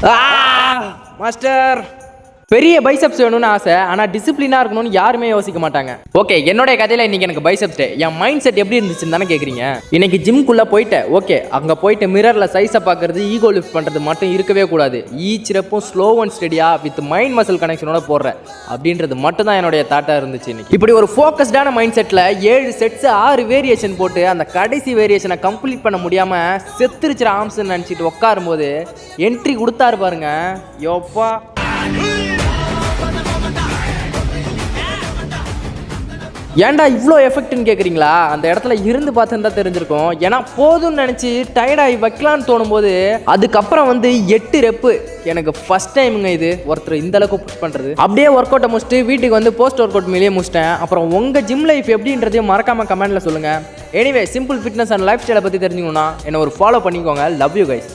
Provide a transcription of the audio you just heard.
Master பெரிய biceps வேணும்னு ஆசை, ஆனால் டிசிப்ளினாக இருக்கணும்னு யாருமே யோசிக்க மாட்டாங்க. ஓகே, என்னோட கதையில் இன்னைக்கு எனக்கு பைசப்ஸ் டே. என் மைண்ட் செட் எப்படி இருந்துச்சுன்னு தானே கேட்குறீங்க. இன்னைக்கு ஜிம்குள்ளே போயிட்டேன். ஓகே, அங்கே போயிட்டு மிரரில் சைஸை பார்க்கறது, ஈகோ லிஃப்ட் பண்ணுறது மட்டும் இருக்கவே கூடாது. ஈச் ரெப்பும் ஸ்லோ அண்ட் ஸ்டெடியாக வித் மைண்ட் மசில் கனெக்ஷனோட போடுறேன் அப்படின்றது மட்டும் தான் என்னுடைய தாட்டாக இருந்துச்சு. இன்னைக்கு இப்படி ஒரு ஃபோக்கஸ்டான மைண்ட் செட்டில் 7 செட்ஸ் 6 வேரியேஷன் போட்டு அந்த கடைசி வேரியேஷனை கம்ப்ளீட் பண்ண முடியாமல் செத்துருச்சுற ஆம்ஸ்ன்னு நினச்சிட்டு உட்காரும்போது என்ட்ரி கொடுத்தாரு பாருங்க. யோப்பா, ஏன்டா இவ்வளோ எஃபெக்ட்னு கேட்குறீங்களா? அந்த இடத்துல இருந்து பார்த்துருந்தா தெரிஞ்சிருக்கும். ஏன்னா போதும்னு நினச்சி டயர்டாகி வைக்கலான்னு தோணும் போது அதுக்கப்புறம் 8 ரெப்பு எனக்கு ஃபஸ்ட் டைமுங்க. இது ஒருத்தர் இந்த அளவுக்கு புஷ் பண்ணுறது. அப்படியே ஒர்க் அவுட்டை முடிச்சுட்டு வீட்டுக்கு போஸ்ட் ஒர்க் அவுட் மேலேயே முடிச்சிட்டேன். அப்புறம் உங்கள் ஜிம் லைஃப் எப்படின்றதையும் மறக்காமல் கமெண்ட்டில் சொல்லுங்கள். Anyway, simple fitness and life ஸ்டைலை பற்றி தெரிஞ்சுக்கணுன்னா என்னை ஒரு ஃபாலோ பண்ணிக்கோங்க. Love you guys.